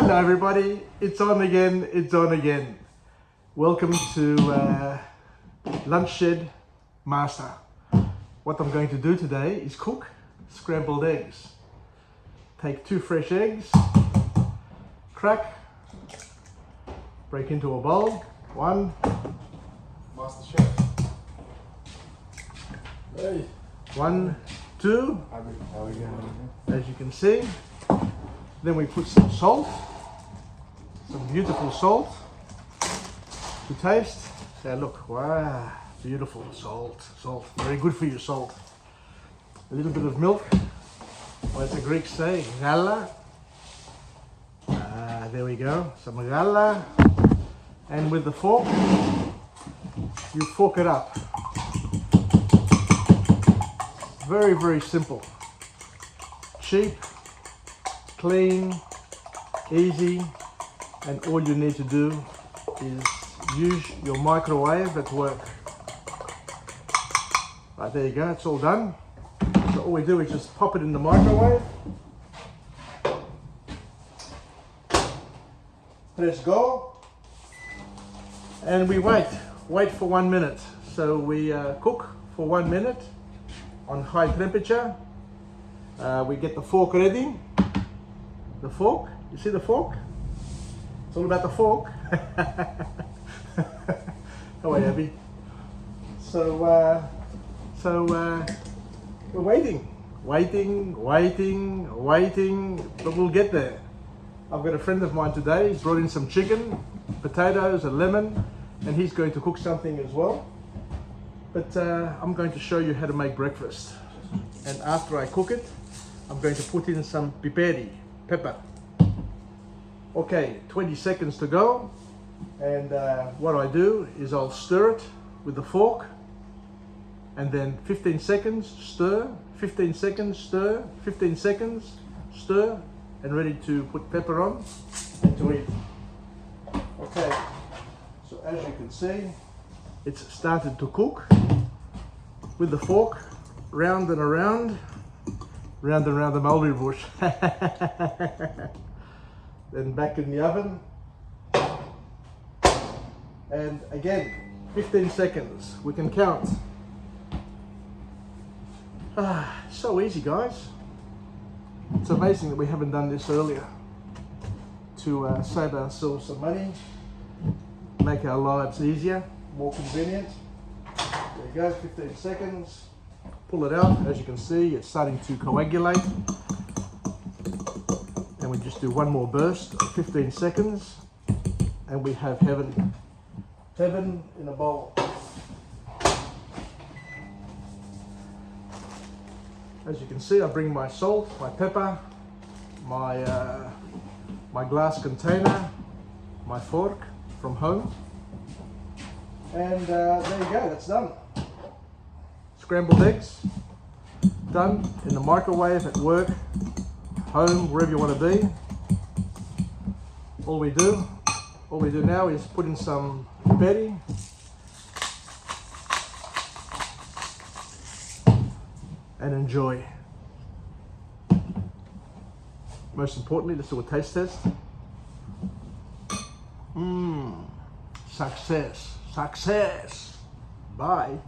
Hello everybody, it's on again, it's on again. Welcome to Lunch Shed Master. What I'm going to do today is cook scrambled eggs. Take 2 fresh eggs, crack, break into a bowl. 1, Master Chef. Hey. 1, 2, How we going? as you can see. Then we put some salt, some beautiful salt to taste. So look, wow, beautiful salt, very good for you, salt. A little bit of milk, or as the Greeks say, gala. There we go, some gala. And with the fork, you fork it up. Very, very simple. Cheap, clean, easy, and all you need to do is use your microwave at work. Right, there you go, it's all done. So all we do is just pop it in the microwave, press go, and we wait for 1 minute. So we cook for 1 minute on high temperature. We get the fork ready. The fork, you see the fork? It's all about the fork. How are you, Abby? So we're waiting, but we'll get there. I've got a friend of mine today. He's brought in some chicken, potatoes, a lemon, and he's going to cook something as well. But I'm going to show you how to make breakfast. And after I cook it, I'm going to put in some pepper. Okay, 20 seconds to go. And what I do is I'll stir it with the fork. And then 15 seconds, stir, 15 seconds, stir, 15 seconds, stir, and ready to put pepper on and to eat. Okay, so as you can see, it's started to cook with the fork, round and around the mulberry bush. Then back in the oven. And again, 15 seconds, we can count. So easy, guys. It's amazing that we haven't done this earlier to save ourselves some money, make our lives easier, more convenient. There you go, 15 seconds. Pull it out. As you can see, it's starting to coagulate. And we just do one more burst of 15 seconds and we have heaven in a bowl. As you can see, I bring my salt, my pepper, my glass container, my fork from home, and there you go, that's done. Scrambled eggs, done in the microwave, at work, home, wherever you want to be. All we do now is put in some pepper and enjoy. Most importantly, let's do a taste test. Success. Bye.